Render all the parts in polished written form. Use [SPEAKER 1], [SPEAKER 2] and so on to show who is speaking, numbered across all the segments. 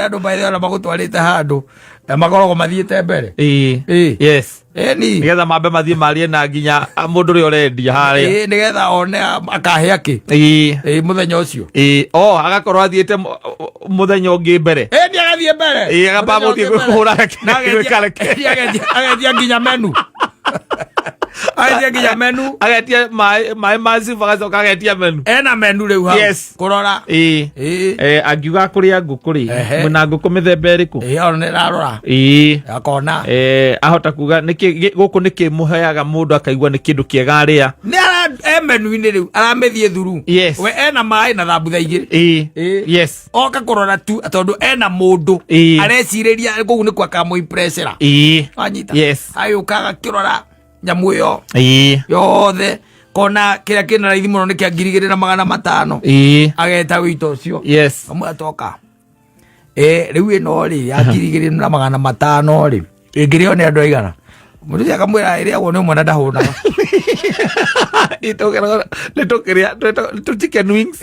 [SPEAKER 1] Andu baithe ona magutwarite handu magorogwo mathiite mbere.
[SPEAKER 2] Yes.
[SPEAKER 1] Ni
[SPEAKER 2] nigetha mambe mathie marie na nginya mundu ri urendia haria.
[SPEAKER 1] Nigetha one akahe aki. Muthenya ucio.
[SPEAKER 2] Agakorwo athiite muthenya ungi mbere.
[SPEAKER 1] Ni agathie mbere.
[SPEAKER 2] Agamba muthie kuhura
[SPEAKER 1] agetia nginya menu. Agetia nginya menu.
[SPEAKER 2] Agetia mai massive agacoka agetia menu.
[SPEAKER 1] Ena menu riu ha. Kurora.
[SPEAKER 2] Angiuga kuria nguku ri. Mwina nguku mithemba iriku.
[SPEAKER 1] Ona nirarora. Akona.
[SPEAKER 2] Ahota kuga niki guku niki muheaga mundu akaigua ni kindu kiega aria.
[SPEAKER 1] Ni menu-ini riu aramethie thuru. We ena mai na thambutha igiri.
[SPEAKER 2] Yes.
[SPEAKER 1] Oka kurora tu tondu ena mundu areciriria gugu ni kwa kamo impressera. Anyita.
[SPEAKER 2] Yes.
[SPEAKER 1] Ayukaga kirora nyamu yo yothe kona kiria kina raithi muno ni kia 2,500 ageta wito ucio.
[SPEAKER 2] Yes.
[SPEAKER 1] Amwe atoka riu ino ri ya 2,500 ri ingirio ni andu aigana mundu akamwira iria wone mwana ndahunaga
[SPEAKER 2] itokera letokeria to chicken wings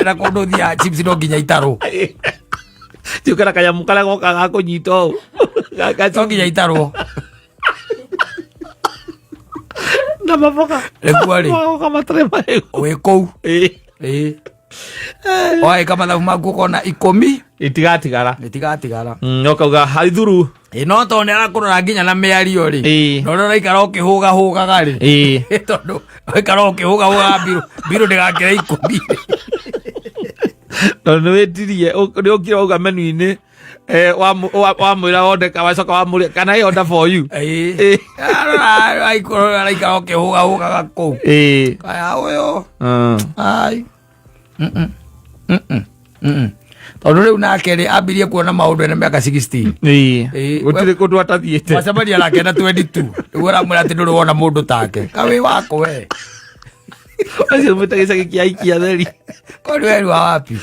[SPEAKER 1] na kondo thia chips no nginya itaro
[SPEAKER 2] tukera kaya mukala goka gako nyito
[SPEAKER 1] gaka nginya itaro
[SPEAKER 2] na maboka
[SPEAKER 1] ekwari
[SPEAKER 2] kama trema
[SPEAKER 1] we kou oi kama na magu kona 10 itigatigara
[SPEAKER 2] nokauga haithuru
[SPEAKER 1] no to ne arakurora nginya na miario ri no no ikara ukihuga gari tondu ikara ukihuga biru ndigakira 10
[SPEAKER 2] no wetirie ni ukira uga menu-ini wa mwira wonde ka wacoka wa muri kana I order for you ai korora ikara ukihuga gako kaya uyo ai tondu riu nake ri ambirie kuona maundu ena miaka 16 gutire kundu atathiite
[SPEAKER 1] macamania nake na 22 riu aramwira ati nduri wona mundu take kawi wako we
[SPEAKER 2] acio mwita gicagi kia ikia theri
[SPEAKER 1] kori weru wa wapi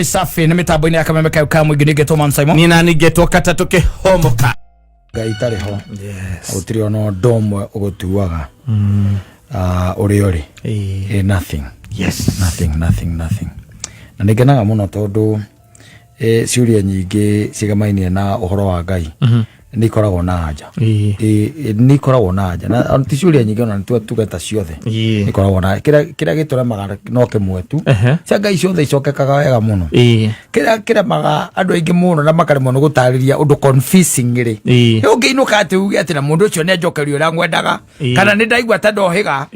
[SPEAKER 1] safi ni mitambo-ini ya Kameme Kau mwingi ningetwo Mamsaimo
[SPEAKER 2] ni na ningetwo Kata tukihomoka
[SPEAKER 1] ngai tari ho utiri ono ndomwe ugutuaga uri uri nothing nothing na ningenaga muno tondu ciuria nyingi cigamainie na uhoro wa ngai ni koragwo na anja ni koragwo na anja na ticiuria nyingi ona tugeta ciothe ni koragwo na kira gituremaga no kimwe tu cia ngai ciothe icokekaga wega muno kira maga andu aingi muno na makaremwo ni gutariria undu confusing ri ungiinuka ati uge ati na mundu ucio ni ajokerio uria ngwendaga kana ni ndaigua ta ndohiga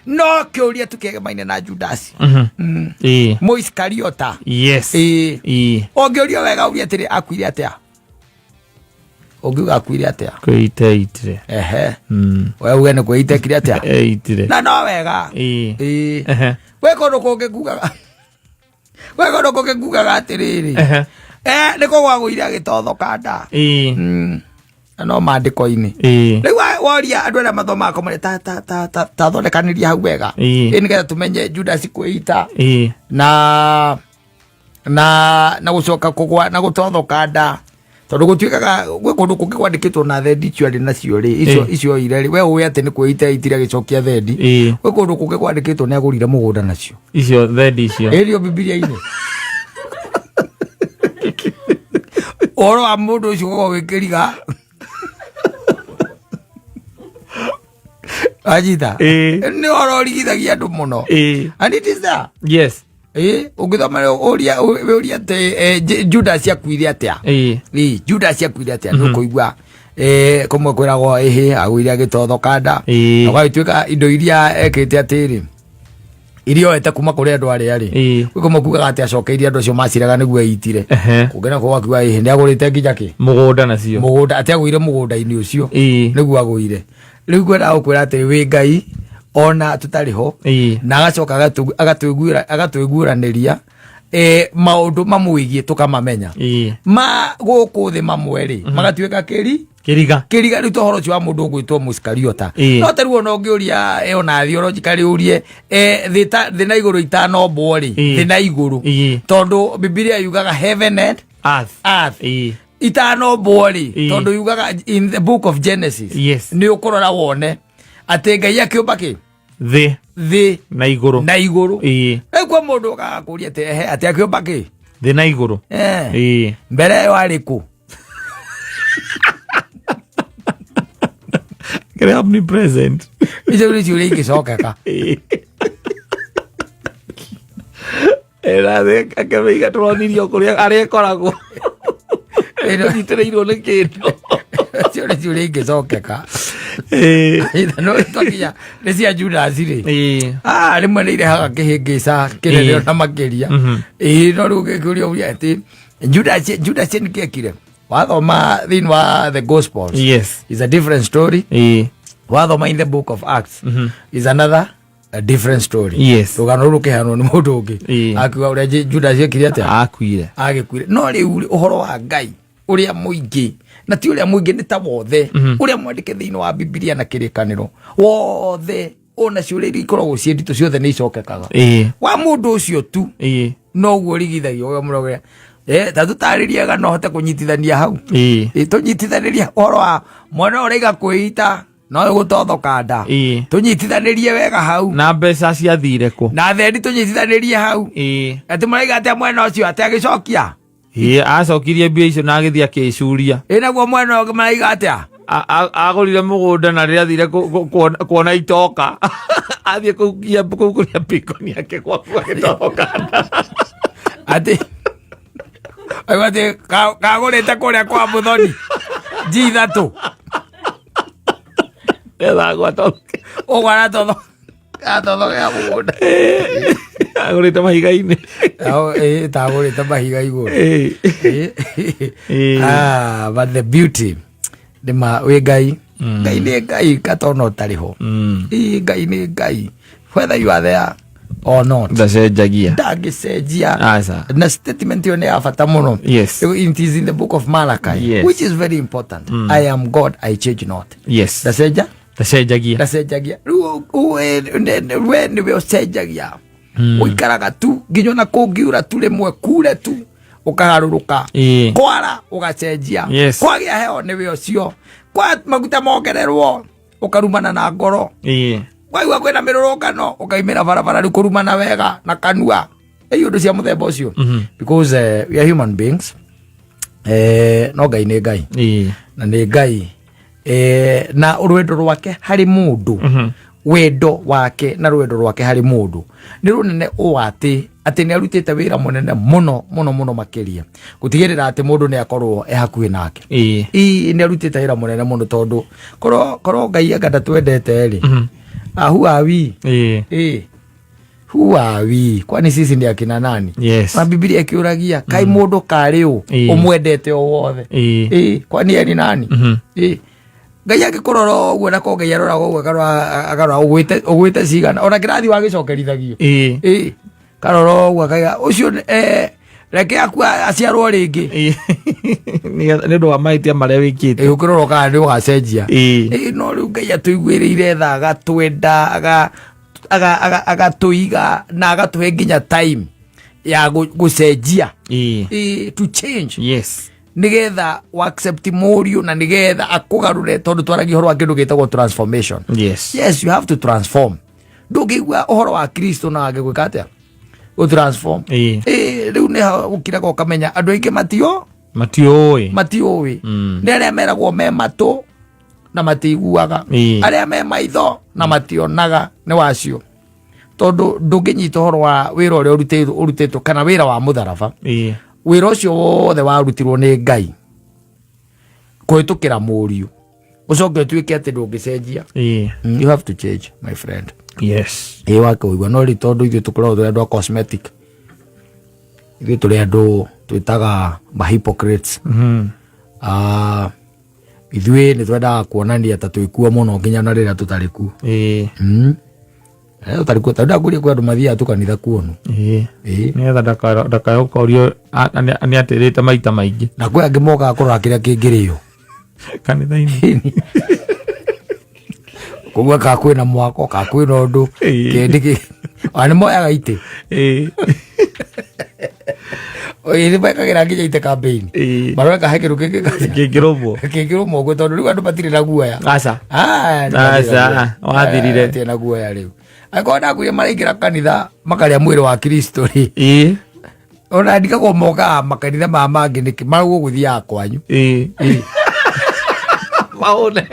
[SPEAKER 1] no kiuria tukegemaine na Judas Mo Iskariota ungiuria wega uria atiri akuire atia ogiuga akuire atia
[SPEAKER 2] kwitire
[SPEAKER 1] we uge ni kwite kire atia
[SPEAKER 2] eitire
[SPEAKER 1] na no wega we kono koge gugaga atiriri niko gwagwire agitotho kanda no mandiko-ini riu woria andu aria mathomaga komare ta thondekaniria hau wega nigetha tumenye Judas kwita na gucoka kugwa na gutotho kanda tondu gutwikaga gwe kundu kungi kwandikitwo na thendi ciari nacio ri icio ire ri we uwe ati ni kwita itira gicokia thendi gwe kundu kungi kwandikitwo ni agurire mugunda nacio
[SPEAKER 2] icio thendi icio
[SPEAKER 1] erio bibilia-ini oro wa mundu ucio go wikiriga ajita ni oro rigithagia andu muno and it is that
[SPEAKER 2] yes
[SPEAKER 1] ugithoma uria te Judas akuire atia Judas akuire atia nukuigua komwe kwiragwo agwire agitotho kanda agatuika indo iria ekite atiri irio ete kuma kuri andu aria ri komwe kugaga ati acokeirie andu acio maciraga niguo eitire kugena ko akiuga ni agurite nginya ki mugunda nacio mugunda ati agwire mugunda-ini ucio niguo agwire riu kwenda gukwira ati wi ngai ona tutari ho na agacoka agatwiguranĩria maundu mamwigie tukamamenya ma guku thi mamwe ri magatuika kiriga riu tohoro cio wa mundu ugwitwo Muskariota no taru ona ungiuria ona theologically urie thi na iguru itano mbori thi na iguru tondu Biblia yugaga heaven and earth itano mbori tondu yugaga in the book of Genesis ni ukurora wone ati ngai akiumba ki
[SPEAKER 2] Thi na iguru
[SPEAKER 1] kwa mundu akakuria ate akiomba ki
[SPEAKER 2] thi na iguru
[SPEAKER 1] mbere yo ariku
[SPEAKER 2] kare omnipresent
[SPEAKER 1] ijo uri churi ikicokeka
[SPEAKER 2] era de akabeiga turonirio kuria ari koragwo
[SPEAKER 1] ero
[SPEAKER 2] itereirwo ni kindu
[SPEAKER 1] churi ikicokeka no itokia nesia Judas ri rimwe ni irehaga kihingisa kinene na makiria no riu gikurio uria ati Judas ni kiekire wathoma thini wa the Gospels is a different story wathoma in the book of Acts is another a different story rugano rukihano ni mundu ungi akiuga uria Judas ekire ati agikuire no riu uhoro wa Ngai uria muingi na ti uria muingi ni ta wothe uria mwandike thiini wa Biblia na kirikaniro wothe ona ciuria ikoragwo ciendito ciothe ni icokekaga wa mundu ucio tu no guo rigithagio uyo muroge tatu taririaga no hote kunyitithania hau tunyitithaniria uhoro wa mwana uraiga kwita no gutothoka nda tunyitithanirie wega hau
[SPEAKER 2] na mbeca ciathire ku
[SPEAKER 1] na thendi tunyitithanirie hau ati maraiga ati mwena ucio ati agicokia
[SPEAKER 2] acokirie mbia icio na agithia akicuria
[SPEAKER 1] naguo mwena ũngĩ maraiga atia
[SPEAKER 2] agũrire mũgũnda na rĩrĩa athire kuona itoka athiĩ kũu kũrĩa pikoni yake gwaku agĩtoka
[SPEAKER 1] ati kagũrĩte kũrĩa kwa Mũthoni G3 ũgwara totho gĩa mũgũnda
[SPEAKER 2] agũrĩte mahiga-inĩ
[SPEAKER 1] tagũrĩte mahiga igũrũ but the beauty nĩma wĩ Ngai Ngai nĩ Ngai katona ũtarĩ ho Ngai nĩ Ngai whether you are there or not ndangĩcenjia na statement ĩyo nĩ ya bata mũno it is in the book of Malachi which is very important I am God I change not ndacenjagia rĩu we nĩwe ũcenjagia ũikaraga tu nginya na kũngiura tu rĩmwe kure tu ũkagarũrũka kwara ũgacenjia kwagĩa heo nĩwe ũcio kwa maguta mongererwo ũkarumana na ngoro waigua kwĩna mĩrũrũngano ũkaimĩra barabara rĩu kũrumana wega na kanua ũndũ cia mũthemba ũcio because we are human beings no Ngai nĩ Ngai na nĩ Ngai na rwendo rwake harĩ mũndũ wendo wake na rwendo rwake harĩ mũndũ nĩ rũnene ũũ atĩ nĩ arutĩte wĩra mũnene mũno makĩria gũtigĩrĩra atĩ mũndũ nĩ akorwo hakuhĩ nake nĩ arutĩte wĩra mũnene mũno tondũ korwo Ngai anga ndatwendete rĩ who are we kwani sisi ni akina nani na Biblia ikiuragia kai mũndũ karĩ ũmwendete o wothe kwani ni nani Ngai agĩkũrora ũguo na ko Ngai aroraga ũguo akarora ũgwĩte cigana ona kĩrathi wagĩcokerithagio karora ũguo akaiga ũcio reke akua aciarwo rĩngĩ
[SPEAKER 2] nĩ ũndũ wa mahĩtia marĩa wĩkĩte
[SPEAKER 1] ũkĩrora kana nĩ ũgacenjia no rĩu Ngai atũiguĩrĩire tha agatwenda agatũiga na agatũhe nginya time ya gũcenjia to change nigetha accept morio na nigetha akugarure tondu twaragia horo wa kindu gitagwo transformation yes you have to transform ndungigwa uhoro wa Kristo na agigwika atia u transform riu ne ukiraga ukamenya andu aingi matioi ni aria meragwo me matu na matiguaga aria me maitho na mationaga ni wacio tondu ndunginyita uhoro wa wira uria urutitwo kana wira wa mutharaba wira ucio wothe warutirwo ni Ngai kuhitukira murio ucoke tuike ati ndungicenjia you have to change my friend wake uigwa no ri tondu ithu tukorwo turi andu cosmetic ithu turi andu twitaga hypocrites ithuĩ nĩ twendaga kuonania ta twĩkuo mũno nginya na rĩrĩa tũtarĩ kuo tũtarĩ kuo tondũ ndakũria kwĩ andũ mathiaga tũkanitha kuonu
[SPEAKER 2] nĩgetha ndakayokorio nĩ atĩrĩte maita maingĩ
[SPEAKER 1] na kwĩ angĩ mokaga kũrora kĩrĩa kĩngĩrĩo
[SPEAKER 2] kanitha-inĩ
[SPEAKER 1] koguo ka kwĩna mwako ka kwĩna ũndũ kĩndĩ nĩ moyaga itĩ nĩ mekagira nginya itĩ campaign mareka he kĩndũ kĩngĩrũmwo ũguo tondũ rĩu andũ matirĩ na guoya
[SPEAKER 2] wathirire
[SPEAKER 1] na guoya rĩu akona kuya maraikira kanitha makaria mwiri wa Kristo ri ona ndika ko moka makanitha mangi niki marugo guthia kwanyu maone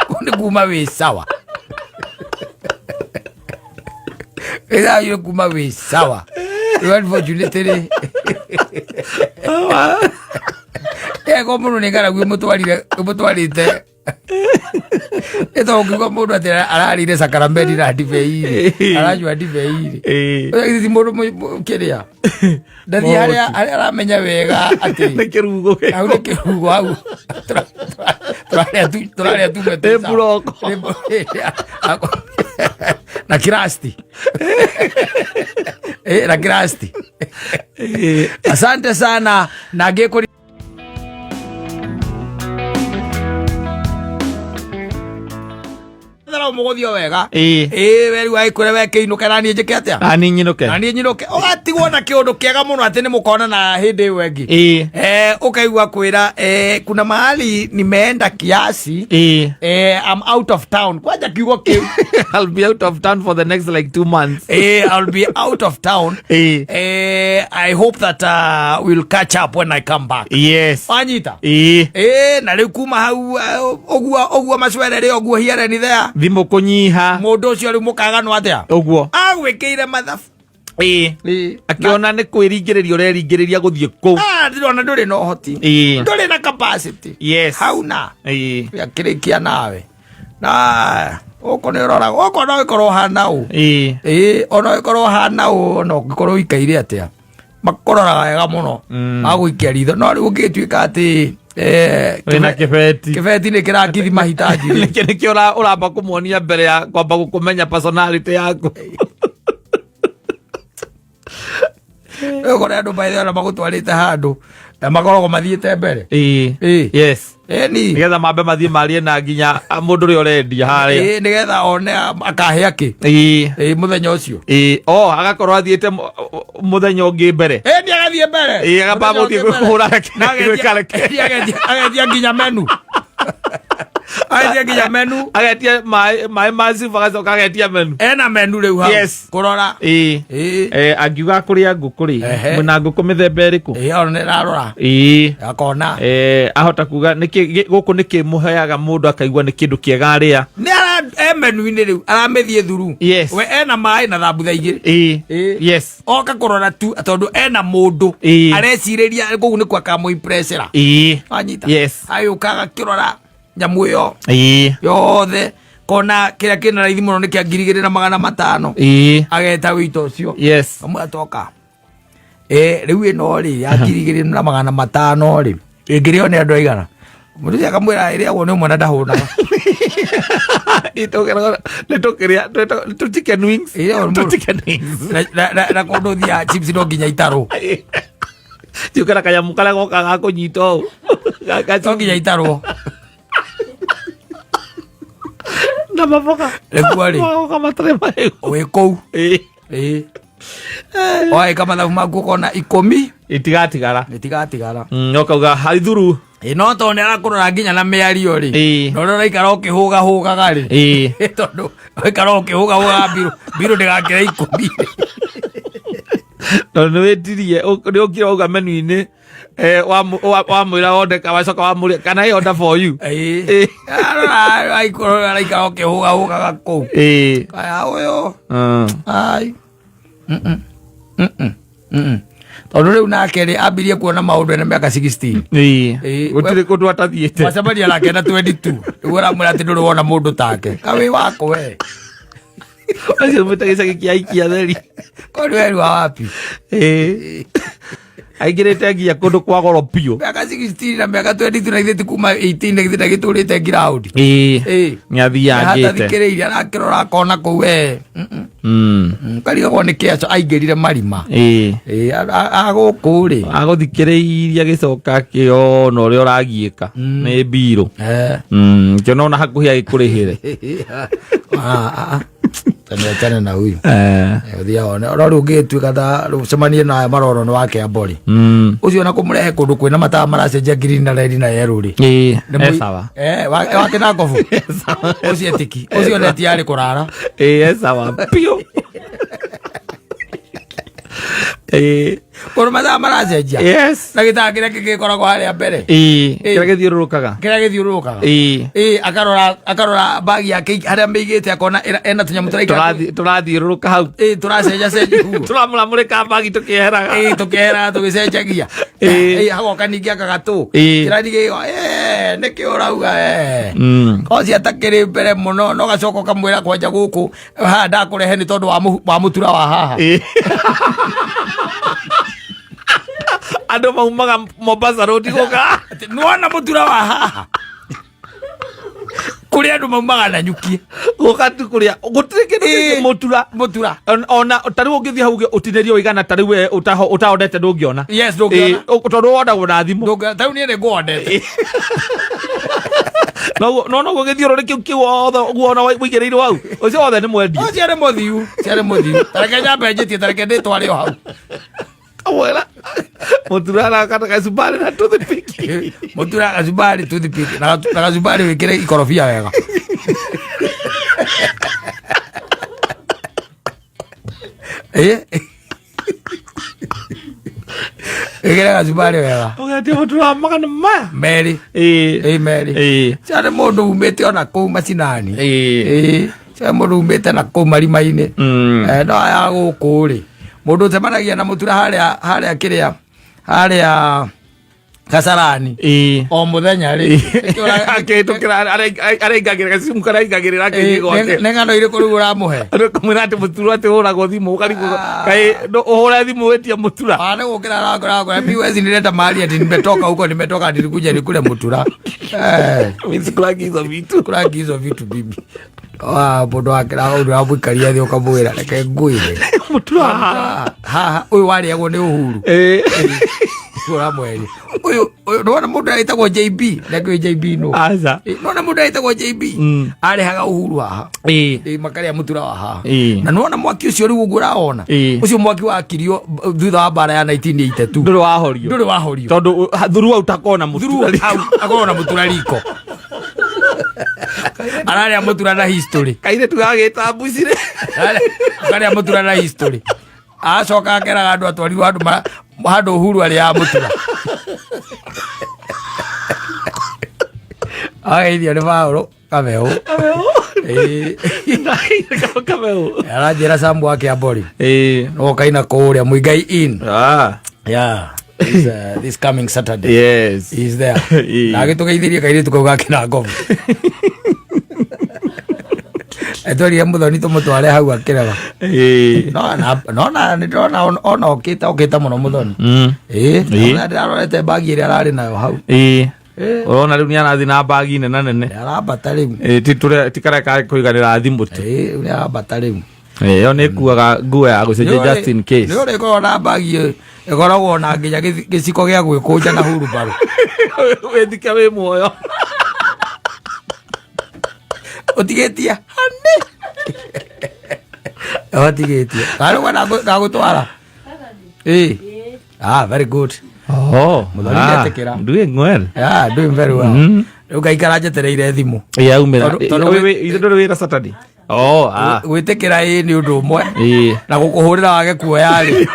[SPEAKER 1] kone kuma we sawa ela yo kuma we sawa unfortunately ko mundu ningara gwi mutwarite eto ngiko mundu atira ararire sakaramenti na divei aranywa divei iri mundu kiria ndathi haria aramenya wega ati
[SPEAKER 2] nekirugo
[SPEAKER 1] au nekirugo au turaria tu mete
[SPEAKER 2] broko
[SPEAKER 1] na kirasti na kirasti asante sana na geko mugothio wega weri wa ikure weke inuke nani njike atia
[SPEAKER 2] nani nyinuke
[SPEAKER 1] ugatigwo na kiundu kiega muno ati ni mukona na hindi wengi ukaigua kwira kuna mahali nimeenda kiasi I'm out of town kwaja kiugo kiu
[SPEAKER 2] I'll be out of town for the next like 2 months
[SPEAKER 1] I'll be out of town I hope that we'll catch up when I come back
[SPEAKER 2] yes
[SPEAKER 1] anyita na riu kuma hau ogua macwerere ogua hiare ni there
[SPEAKER 2] thimo kunyiha
[SPEAKER 1] mundu ucio riu mukaga no atia
[SPEAKER 2] oguo
[SPEAKER 1] agwikire mathabu
[SPEAKER 2] akiona ni kwiringiriria ureringiriria guthie ku
[SPEAKER 1] ndirona nduri no hoti nduri na capacity
[SPEAKER 2] yes
[SPEAKER 1] hauna akirikia nawe na oko ni rora oko no ikorwo hana u ono ikorwo hana u no ikorwo ikaire atia makororaga wega muno agwikia ritho no riu ngituika ati
[SPEAKER 2] wena
[SPEAKER 1] kibeti ni kirakithi mahitaji
[SPEAKER 2] nikio uramba kumuonia mbere ya kwamba gukumenya personality yaku
[SPEAKER 1] ego andu baithe ona magutwarite handu makoragwo mathiite mbere
[SPEAKER 2] yes
[SPEAKER 1] ni
[SPEAKER 2] nigetha mambe mathie marie na nginya mundu ri urendia haria
[SPEAKER 1] nigetha one akahe aki muthenya ucio
[SPEAKER 2] agakorwo athiite muthenya ungi mbere
[SPEAKER 1] ni agathie mbere
[SPEAKER 2] agamba muthie kuhura
[SPEAKER 1] agetia nginya menu agetia nginya menu
[SPEAKER 2] agetia mai massive agacoka agetia menu
[SPEAKER 1] ena menu riu hau kurora
[SPEAKER 2] angiuga kuria nguku ri mwina nguku mithemba iriku
[SPEAKER 1] ona nirarora akona
[SPEAKER 2] ahota kuga niki guku niki muheaga mundu akaigua ni kindu kiega aria
[SPEAKER 1] ni menu-ini riu aramethie thuru we ena mai na thambutha igiri
[SPEAKER 2] yes
[SPEAKER 1] oka kurora tu tondu ena mundu areciriria gugu ni kwa kamo impressera anyita ayukaga kirora nyamu yo yothe kona kiria kina raithi muno ni kia 2,500 ageta wito ucio amwe atoka riu ino ri ya 2,500 ri ingirio ni andu aigana mundu akamwira iria wone mwana ndahuna
[SPEAKER 2] itokera nitokeria to chicken wings
[SPEAKER 1] na kondo thia chips no nginya itaro
[SPEAKER 2] tukera kaya mukala goka gako nyito
[SPEAKER 1] gaka nginya itaro
[SPEAKER 2] na maboka
[SPEAKER 1] ekwari
[SPEAKER 2] kama trema
[SPEAKER 1] we kou oe kama na magu kona 10 itigatigara
[SPEAKER 2] nokauga haithuru
[SPEAKER 1] no tondu arakurora nginya na miario ri no rora ikara ukihuga ri tondu ikara ukihuga biru ndigakira 10
[SPEAKER 2] tondu wetirie ni ukira uga menu-ini wa mwira wondeka wacoka wa muria kana I order for you
[SPEAKER 1] ai kurora ikara ukihuga kou kaya uyo ai tondu riu nake ri ambirie kuona maundu ena miaka 16
[SPEAKER 2] gutiri kundu atathiete
[SPEAKER 1] macamania nake na 22 riu aramwira ati nduri wona mundu take kawi wako we
[SPEAKER 2] acio mwitagicagi kia ikia theri
[SPEAKER 1] koni weri wa wapi
[SPEAKER 2] aingirite nginya kundu kwa goro piu
[SPEAKER 1] miaka 16 na miaka 22 na itheti kuma 18 na itheti giturite ground
[SPEAKER 2] ngathiangite
[SPEAKER 1] hatathikiriire arakirora akona kou kariga ni kiaco aingirire marima aguku ri
[SPEAKER 2] aguthikiriiria gicoka kiona uria uragiika ni mbiro kio nona hakuhi agikurihire
[SPEAKER 1] taniachane na huyu uthia ona ora rugituika ta rucemanie na maroro no wake abori ucio na kumurehe kundu kwina mata maracenjia green na red na yellow ri
[SPEAKER 2] sawa
[SPEAKER 1] wake na ngovu ucio tiki ucio neti ari kurara
[SPEAKER 2] sawa pio
[SPEAKER 1] Kono mata maracenjia na gitangire kigikoragwo haria mbere
[SPEAKER 2] kira githiururukaga
[SPEAKER 1] akarora bagi yake haria meigite akona ena tunyamu
[SPEAKER 2] turathiururuka hau
[SPEAKER 1] turacenja cenji
[SPEAKER 2] turamuramurika bagi tukiheraga
[SPEAKER 1] tugicenjagia hagoka ningi akagatu kiradige niki urauga koci atakiri mbere muno no gacoka kamwira kwanja guku ha ndakurehe ni tondu wa mutura wa haha
[SPEAKER 2] ando maumaga Mombasa road goka
[SPEAKER 1] nuona mutura wa haha kuria andu maumaga na nyuki
[SPEAKER 2] goka tu kuria gutirike mutura ona tari ungithia hauge utinerio wigana tari we utaondete ndungiona
[SPEAKER 1] ndungiona
[SPEAKER 2] tondu wondagwo na thimu
[SPEAKER 1] tau ni ngwondete
[SPEAKER 2] no gugithio ri kiu wothe guona wigireirwo hau ucio wothe ni mwendi
[SPEAKER 1] ciare muthiu tareke nyambe njitie tareke nditware o hau
[SPEAKER 2] awela mutura na kata kasubari na toothpick
[SPEAKER 1] mutura kasubari toothpick na kasubari wikire ikorofia wega wikire kasubari wega
[SPEAKER 2] ugati mutura magana maya
[SPEAKER 1] Mary Mary ciare mundu umite ona kuu macinani ciare mundu umite na kuu marima-ini no aya guku ri mundu temanagia na mutura haria kiria haria Kasarani o muthenya ri
[SPEAKER 2] akitukira arengagira gasimu kana ingagirira kigoke
[SPEAKER 1] nengano iri kuri uramuhe
[SPEAKER 2] kumwira ati mutura ati uragwo thimu ukarigo kai uhura thimu wetia mutura
[SPEAKER 1] ne gukira ragora POS nileta mali ati nimetoka huko nimetoka nilikuja nikule mutura kula hizo vitu bibi bodo akira undu abwikaria thi ukamwira reke nguire
[SPEAKER 2] mutura
[SPEAKER 1] ha uyu wari agwo ni uhuru ura mweri uyu nona mundu aitagwo JB ndakwe JB no
[SPEAKER 2] aza
[SPEAKER 1] nona mundu aitagwo JB arehaga uhuru haha makaria mutura wa haha na nona mwaki ucio riu nguraona ucio mwaki wakirio thutha wa bara ya 1982 nduri wahorio
[SPEAKER 2] tondu thuru au takona mutura
[SPEAKER 1] akona mutura riko araria mutura na history
[SPEAKER 2] kaire tugagita mbucire
[SPEAKER 1] araria mutura na history acoka akeraga andu atwarirwo handu uhuru ari ya mutura ageithio ni Paulo Kameu aranjira Sambu wake abori no kaina kuria Muigai in yeah this coming Saturday
[SPEAKER 2] yes
[SPEAKER 1] is there na gitugeithirie kaire tukauga kina ngovu etori Muthoni tumutware hau akirega no nindona ona okita muno Muthoni ndarorete bagi iri arari nayo hau urona riu ni arathi na bagi nene arambata riu tikareka kuiganira thimu tu ni arambata riu yo ni kuaga nguo ya gucenjia just in case ni urikorwo na bagi ikoragwo na nginya giciko gia gwikunja na hurubaru
[SPEAKER 2] wethike wi muoyo
[SPEAKER 1] otigetia otigetia karo wana gutwara very good Muthoni netekera
[SPEAKER 2] doing well
[SPEAKER 1] doing very well ugaikara njetereire thimu
[SPEAKER 2] umira ndo wira Saturday
[SPEAKER 1] gwitikira ni undu umwe na gukuhurira wage kuoya ri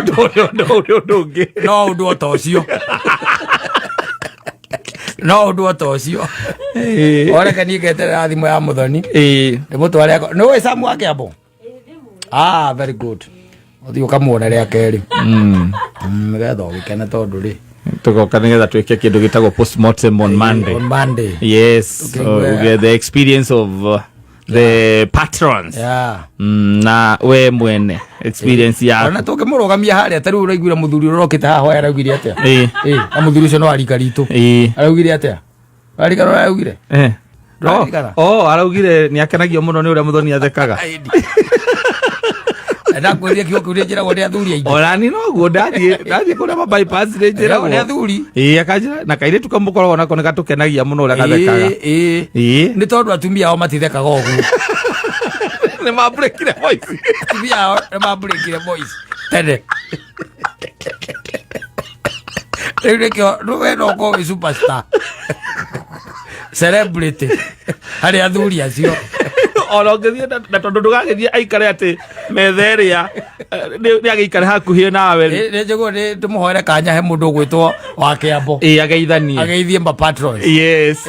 [SPEAKER 2] ndungi
[SPEAKER 1] no undu otocio no undu otocio oreka ni geterera thimu ya Muthoni ndimutware no we Samu wake abo very good uthio kamuona ria keri getho wikene tondu ri
[SPEAKER 2] tugoka nigetha twike kindu gitagwo postmortem on Monday yes so we get the experience of the patrons na we mwene experience ya
[SPEAKER 1] ona toke murugamia haria tari uraiguira muthuri urokite haha araugire atia na muthuri ucio no arika ritu araugire atia arika no araugire
[SPEAKER 2] araugire ni akenagio muno ni uria Muthoni athekaga
[SPEAKER 1] na kuria kio kuria njira gode athuri aidi
[SPEAKER 2] orani no guo ndathie kuria ma bypass njira
[SPEAKER 1] gode athuri
[SPEAKER 2] akajira na kaire tukamukorwo na koneka tukenagia muno uria gathekaga
[SPEAKER 1] ni tondu atumia ao matithekaga ogu
[SPEAKER 2] Nĩ mambũrĩkire voice.
[SPEAKER 1] TV yao nĩ mambũrĩkire voice tene. Rĩu nĩkĩo rũwe no ũkorwo wĩ superstar celebrity harĩ athuri acio.
[SPEAKER 2] Ona ũngĩthiĩ na tondũ ndũgagĩthiĩ aikare atĩ metha ĩrĩa nĩ agĩikare hakuhĩ nawe.
[SPEAKER 1] Nĩ njũgũ nĩ tũmũhoere kanya he mũndũ ũgwĩtwo wa Kĩambo
[SPEAKER 2] ageithanie
[SPEAKER 1] ageithie patrons.
[SPEAKER 2] Yes,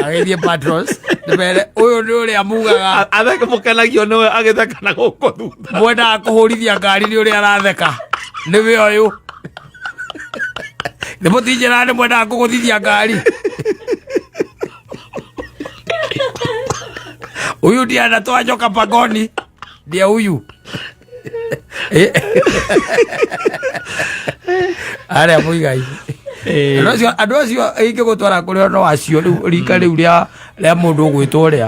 [SPEAKER 1] ageithie patrons ndĩmere ũyũ nĩ ũrĩa mugaga
[SPEAKER 2] atheke mũkenagio nĩwe agĩtheka na gũkũ thutha.
[SPEAKER 1] Mwendaga kũhũrithia ngari nĩ ũrĩa aratheka nĩwe ũyũ. Nĩ mũtinjĩra nĩ mwendaga kũgũthithia ngari. Huyu ndiye anatoa nyoka pangoni, ndiye huyu. Arĩa mũigai andũ acio ingĩgũtwara kũrĩa no acio rĩu rika rĩu rĩa mũndũ ũgwĩtwo ũrĩa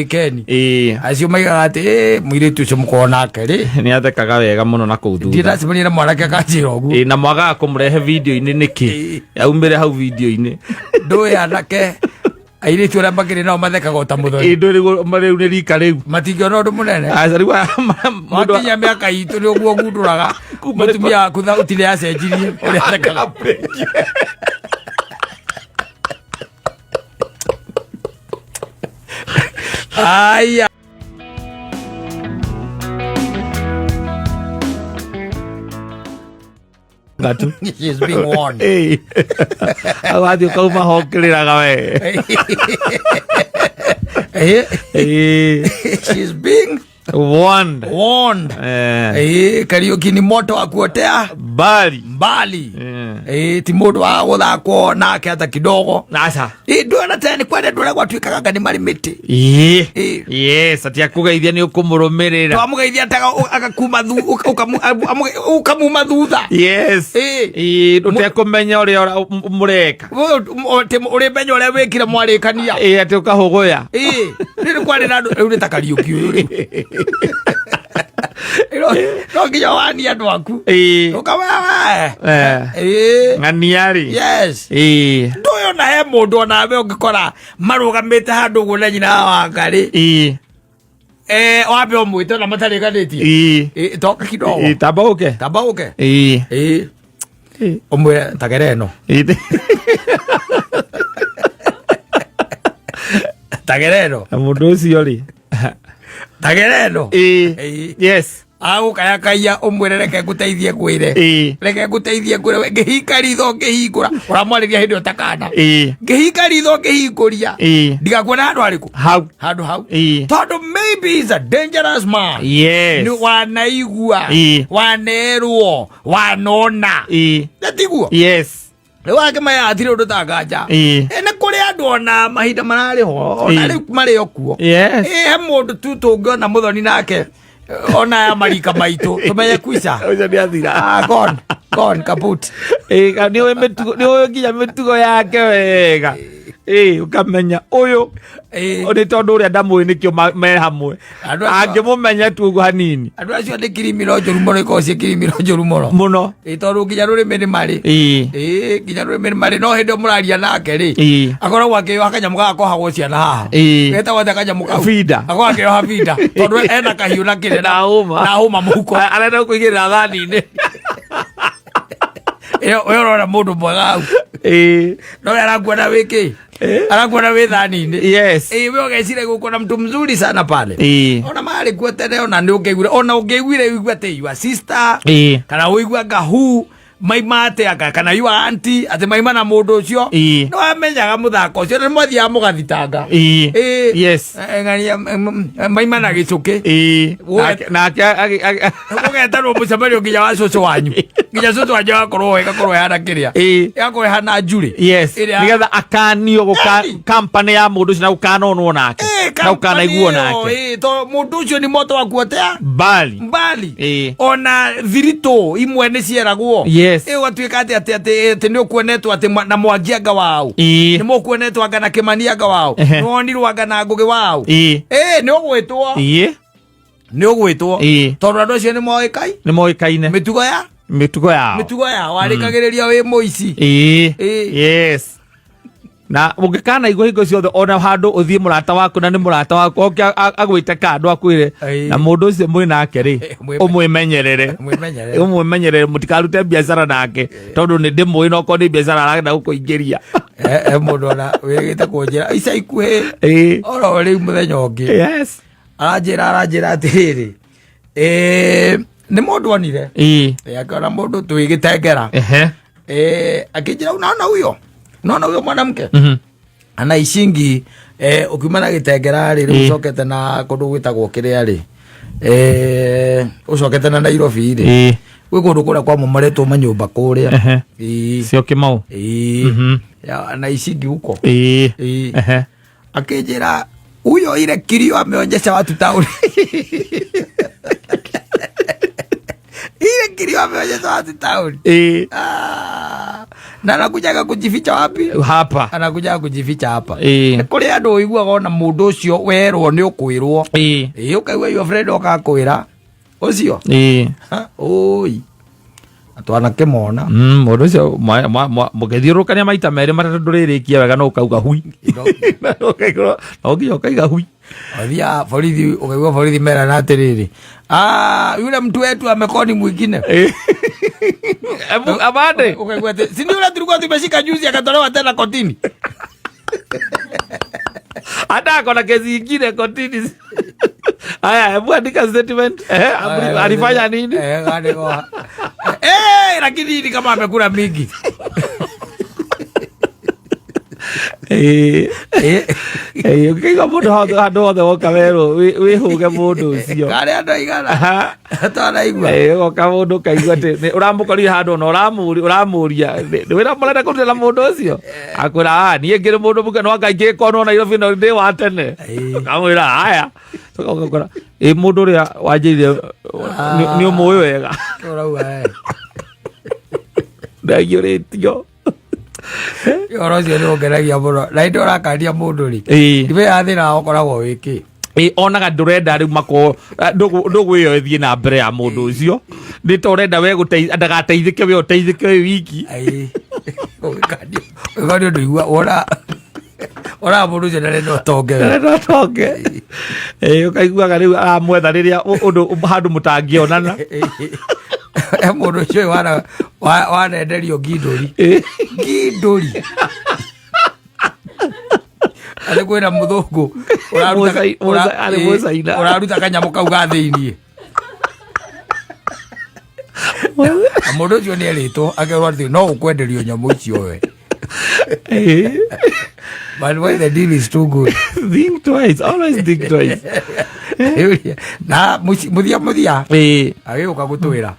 [SPEAKER 1] Keni acio maigaga atĩ mũirĩtu ũcio mũkorwo nake rĩ
[SPEAKER 2] nĩ athekaga wega mũno na kũu thutha.
[SPEAKER 1] Ndinacemania na mwanake akanjĩra ũguo
[SPEAKER 2] na mwagaga kũmũrehe video-inĩ nĩkĩ yaumĩre hau video-inĩ.
[SPEAKER 1] Ndũĩ anake airĩtu arĩa makĩrĩ nao mathekaga o ta mũthoni.
[SPEAKER 2] Rĩu nĩ rika rĩu
[SPEAKER 1] matingĩona ũndũ mũnene. Makinya mĩaka itũ nĩ ũguo gundũraga mũtumia waku thauti yacenjirie ũrĩa athekaga. Aya
[SPEAKER 2] Gatu.
[SPEAKER 1] She's being warned.
[SPEAKER 2] Awathi ukauma hokĩrĩraga we.
[SPEAKER 1] She's being
[SPEAKER 2] warned.
[SPEAKER 1] Kariuki ni moto wa kuotea mbali. Ti mũndũ wa gũthakwo nake hata kidogo.
[SPEAKER 2] Nasa
[SPEAKER 1] ndũona tena nĩ kwenda ndũrĩa gwatuĩkaga nĩ marĩ mĩtĩ.
[SPEAKER 2] Yes, ati akũgeithia nĩ ũkũmũrũmĩrĩra.
[SPEAKER 1] Twamũgeithia ataga akakuma ukamuma thutha.
[SPEAKER 2] Yes. Ũtekũmenya ũrĩa mũreka.
[SPEAKER 1] Ũrĩ menya ũrĩa wĩkire mwarĩkania.
[SPEAKER 2] Ati ũkahũgũya.
[SPEAKER 1] Nĩ kwari na rĩu nĩ ta Kariuki ũyũ. No nginya wania andũ aku. Ũkawawa.
[SPEAKER 2] Ng'aniari.
[SPEAKER 1] Yes. Ndũyũ na he mũndũ onawe ũngĩkora marũgamĩte handũ ũguo na nyina wa Ngarĩ. Wambe ũmwĩte na matarĩkanĩtie. Toka kidogo. Tabauke. Ũmwĩre tagera ĩno. Tagera ĩno.
[SPEAKER 2] Mũndũ ũcio rĩ.
[SPEAKER 1] Tagera ĩno.
[SPEAKER 2] Yes.
[SPEAKER 1] Agũkayakaya ũmwĩre reke ngũteithie ngwĩre. Reke ngũteithie ngwĩre ngĩhinga ritho ngĩhingũra. Ũramwarĩria hĩndĩ ĩyo ta kana. Ngĩhinga ritho ngĩhingũria. Ndigakuona handũ harĩkũ? Handũ hau. Tondũ maybe he's a dangerous man.
[SPEAKER 2] Yes.
[SPEAKER 1] Nĩ wanaigua. Wanerwo. Wanona. Natiguo?
[SPEAKER 2] Yes.
[SPEAKER 1] Rĩu wake maya atirĩ ũndũ ta nganja. Nĩ kũrĩ andũ ona mahinda mararĩ ho ona rĩu marĩ o kuo. He mũndũ tu tũngĩona mũthoni nake ona ya marika maitũ tũmenye kuica.
[SPEAKER 2] Ũcio nĩ athira.
[SPEAKER 1] Gone kaput.
[SPEAKER 2] Nĩ ũĩ nginya mĩtugo yake wega. Ukamenya ũyũ nĩ tondũ ũrĩa ndamũĩ nĩkĩo me hamwe. Angĩmũmenya tu ũguo hanini.
[SPEAKER 1] Andũ acio nĩ kirimiro njũru mũno ikorwo ciĩ kirimiro njũru mũno. Tondũ nginya rũrĩmĩ nĩ marĩ. Nginya rũrĩmĩ nĩ marĩ no hĩndĩ mũraria nake rĩ akoragwo akĩoha kanyamũ gagakohagwo ciana haha. Getagwo atĩa kanyamũ kau? Bida. Akoragwo akĩoha bida tondũ ena kahiũ na kĩrĩ na hũma mũhuko.
[SPEAKER 2] Arenda kũigĩrĩra thani-inĩ.
[SPEAKER 1] Ũyũ ũrona mũndũ mwega hau. No arakuona wĩkĩ? Arakuona wĩ thani-inĩ.
[SPEAKER 2] Yes.
[SPEAKER 1] Wewe ũgecire gũkona mtu mzuri sana pale. Ona marĩ kuo tene ona nĩ ũngĩiguire. Ona ũngĩiguire uigua atĩ your sister. Kana ũigua ngahu. Maima atĩ kana your auntie atĩ maima na mũndũ ũcio. No amenyaga mũthako ũcio nĩ mwathiaga mũgathitanga.
[SPEAKER 2] Yes.
[SPEAKER 1] Ngania maima na gĩcũkĩ.
[SPEAKER 2] Nake
[SPEAKER 1] ũgetarwo mũcemanio nginya wa cũcũ wanyu. Nginya cũcũ wanyu agakorwo hana kĩrĩa. Agakorwo hana njurĩ.
[SPEAKER 2] Yes. Nĩgetha akanio company ya mũndũ ũcio na gũkanonwo nake. Na gũkanaiguo nake.
[SPEAKER 1] To mũndũ ũcio nĩ moto wa kuotea.
[SPEAKER 2] Mbali.
[SPEAKER 1] Ona thiritũ imwe nĩ cieragwo.
[SPEAKER 2] Yes.
[SPEAKER 1] Watuĩka atĩ nĩ ũkuonetwo atĩ na Mwangi anga wao. Nĩ mũkuonetwo anga na Kimani anga wao. Nĩ wonirwo anga na Ngũgĩ wao. Nĩ ũgwĩtwo. Nĩ ũgwĩtwo. Tondũ andũ acio nĩ
[SPEAKER 2] moĩkaine.
[SPEAKER 1] Mĩtugo yao warĩkagĩrĩria wĩ mũici.
[SPEAKER 2] Yes. na mungikana igwa hingo ciothe ona handu uthie murata waku na ni murata waku oke agwite kando akwire na mundu ucio mwi nake ri umwimenyerere mutikarute biacara nake tondu ni ndimwi no ko ni biacara aragenda gukuingiria
[SPEAKER 1] mundu ona wigite kunjira ica ikuhi oro ri muthenya ungi aranjira atiri ni mundu onire akona mundu twigitengera akijira unaona huyo mwanamke ana icingi ukiumana gitengera ri ucokete na kundu gwitagwo kiria ri ucokete na Nairobi ri gwi kundu kuria kwa mumaretwo manyumba kuria
[SPEAKER 2] cio Kimau
[SPEAKER 1] ana icingi huko akijira huyo ile kilio ameonyesha watu tauni ile kilio ameonyesha watu tauni na anakujaga kujificha wapi?
[SPEAKER 2] Hapa.
[SPEAKER 1] Anakujaga kujificha hapa. Kule andu uiguaga ona mundu ucio werwo ni ukwirwo. Ukaigua your friend okakwira. Ucio? Oi. Atwana kemona.
[SPEAKER 2] Mundu ucio mugithiurukania maita meri matatu nduririkia wega no ukauga hui. Ukaiga hui.
[SPEAKER 1] Athia borithi ukaigua borithi mera na atiriri. Yule mtu wetu amekoni mwingine.
[SPEAKER 2] Abade
[SPEAKER 1] ukaigua si ndio ule tulikuwa tumeshika juzi akatolewa tena kotini.
[SPEAKER 2] Hata akona kesi nyingine kotini. Haya, hebu andika statement. Alifanya nini?
[SPEAKER 1] Lakini ni kama amekula mingi.
[SPEAKER 2] Ukiga mundu handu hothe woka werwo wihuge mundu ucio
[SPEAKER 1] kari andu aigana atanaigua
[SPEAKER 2] goka mundu kaigua ati uramukorire handu no uramuria wira murenda kurutira mundu ucio akwira nie ngiri mundu muke no ngaingire kono Nairobi no ndi wa tene kamwira haya tukakora mundu ria wanjire ni umuwi wega
[SPEAKER 1] urauga
[SPEAKER 2] ndagiuritio
[SPEAKER 1] yoro cio ni ongeragia muno na indo rakaria mundu ri ibe athira okoragwo wiki
[SPEAKER 2] onaga ndurenda riu mako ndugwiyothie na mbere ya mundu ucio ni to urenda we ndagateithike we uteithike we wiki
[SPEAKER 1] ugadio nduigua ora mundu ucio ndarenda utonge
[SPEAKER 2] ukaiguaga riu aramwetha riria undu handu mutangionana
[SPEAKER 1] mundu ucio wanenderio nginduri ari kwira muthungu uraruta kanyamu kau ga thiini mundu ucio ni eritwo akerwo ati no ukwenderio nyamu icio we but when the deal is too good
[SPEAKER 2] think twice, always think twice.
[SPEAKER 1] Na muthia agiuka gutwira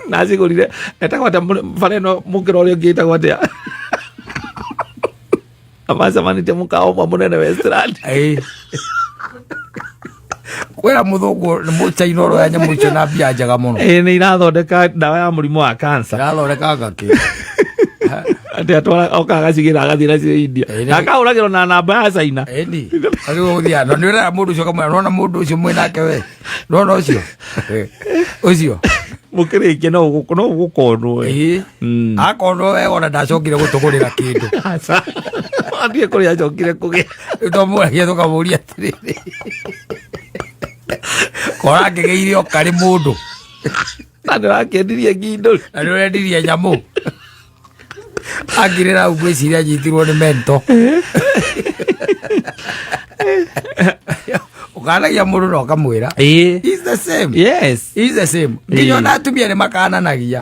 [SPEAKER 2] na sigurire etagwo ata fareno mukiro uri ngita gwatia amasa manite mukao munene Westland
[SPEAKER 1] kwera muthungu ni muchainoro ya nyamu icio na mbia njega muno
[SPEAKER 2] ni irathondeka ndawa ya murimu wa cancer
[SPEAKER 1] irathondeka ngaki
[SPEAKER 2] ati atwara okaga cigira agathira cio India akauragirwo na namba ya China
[SPEAKER 1] eni agigo guthia no ni ura mundu ucio kamwe no na mundu ucio mwe nake we no ucio
[SPEAKER 2] mukirikia no gukonwo
[SPEAKER 1] akonwo we ona ndacokire gutugurira kindu
[SPEAKER 2] andie kuri acokire kugia
[SPEAKER 1] to muragia tukamuria atiriri kora ngigeirio kari mundu
[SPEAKER 2] ndirakendirie ngindo
[SPEAKER 1] ndirendirie nyamu agirira ugwiciria nyitirwo ni mento ukanagia mundu no kamwira is the same
[SPEAKER 2] yes
[SPEAKER 1] is the same nginya na atumia ni makananagia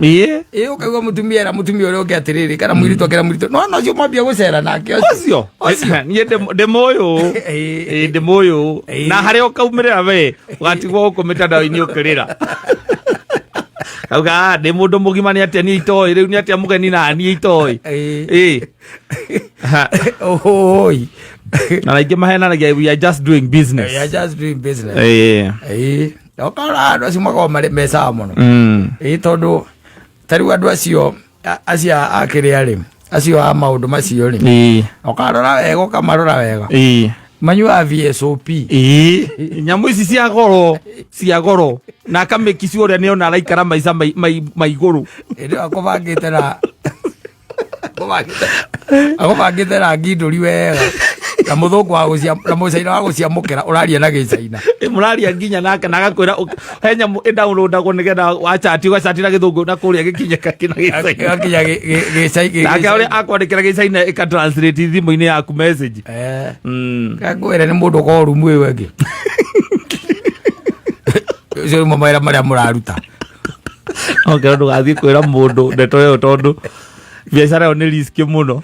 [SPEAKER 1] ukaigua mutumia uri ungi atiriri kana mwiritu akira mwiritu no cio mwambia gucera nake
[SPEAKER 2] ucio nie ndi moyo na haria ukaumirira we ugatigwo guku mitandao-ini ukirira kauga ndi mundu mugima ni atia ni itoi riu ni atia mugeni na ni itoi
[SPEAKER 1] oi
[SPEAKER 2] na like mahenanagia we are just doing business
[SPEAKER 1] okara andu acio makoragwo marĩ mbeca muno tondu tariu andu acio akiria ri acio a maundu macio ri okarora wega ukamarora wega manyua VSOP
[SPEAKER 2] nyamu ici cia goro na akamekisi uria ni ona araikara maica maiguru
[SPEAKER 1] ndio akubangite na Ako bangite rangi nduri wega. Na muthungu wa gucia na mucaina wa gucia mukera uraria na gicaina.
[SPEAKER 2] Muraria nginya nake na gakwira henya downloadagwo nigetha wa chat na githungu na kuria gikinyeka kina gicaina.
[SPEAKER 1] Akinya gicaina.
[SPEAKER 2] Nake uri akwandikira gicaina ika translate thimu-ini yaku message.
[SPEAKER 1] Kagwire ni mundu ko rumu we wengi. Ucio mamaira maria muraruta.
[SPEAKER 2] Okay, ndugathie kwira mundu ndeto yo tondu biacara yo ni risk muno.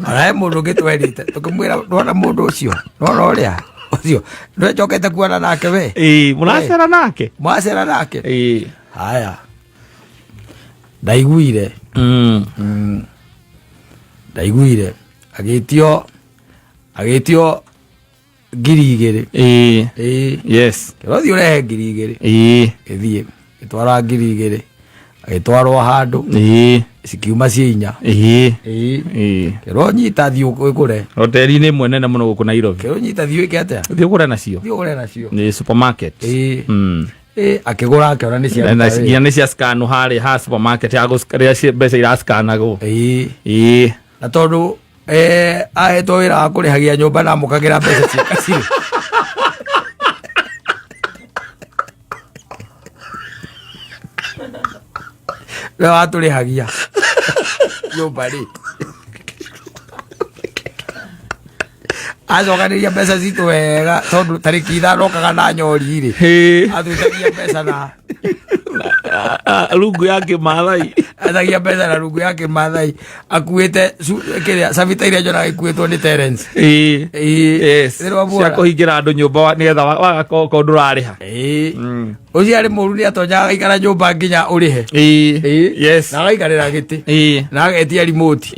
[SPEAKER 1] Ara mundu gitwerite tukimwira ndona mundu ucio ndona uria ucio ndwecokete kuona nake we
[SPEAKER 2] munacera nake
[SPEAKER 1] mwacera nake haya ndaiguire ndaiguire agitio ngiri 2 yes kirothi urehe ngiri 2 githie gitwara ngiri 2 agitwarwo handu cikiuma ciinya kero nyita thiu kure
[SPEAKER 2] hoteli-ini imwe nene muno guku Nairobi
[SPEAKER 1] kero nyita thiu ike atia
[SPEAKER 2] thiu kure nacio ni supermarket
[SPEAKER 1] akigura akiona ni cia
[SPEAKER 2] na ni cia scan hari ha supermarket ya guskaria mbeca ira scanagwo
[SPEAKER 1] na tondu ahetwo wira wa kurihagia nyumba na mukagira mbeca cia kasiri le waturihagia nyumba ri azoganiria mbeca citu wega tondu tariki 5 okaga na nyori ri atutagia mbeca na
[SPEAKER 2] rungu yake mathai
[SPEAKER 1] athagia mbeca na rungu yake mathai akuite kiria savita iria jona ikuitwo ni Terence
[SPEAKER 2] yes cia kuhingira andu nyumba nigetha wagakorwo ndurariha ucio ari muru ni atonyaga ikara nyumba nginya urihe yes na gaikarira giti na agetia remote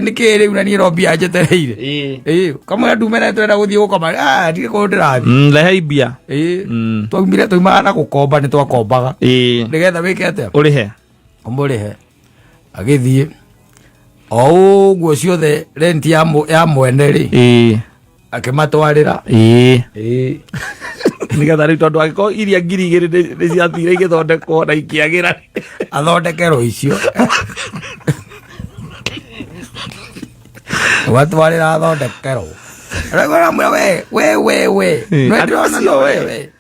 [SPEAKER 2] ni kiri una ni robi ajetereire kama ndumena twenda guthie gukoma ndike ko ndirathi lehe ibia
[SPEAKER 1] twamire twimaga na gukomba ni twakombaga ndigetha wike atia
[SPEAKER 2] urihe
[SPEAKER 1] omurihe agithie guo ciothe rent ya mwene ri akimatwarira nigetha riu tondu agiko iria ngiri 2 ni ciathire igithondekwo na ikiagira athondekero icio watwarira athondekero ragora mura we ndirona no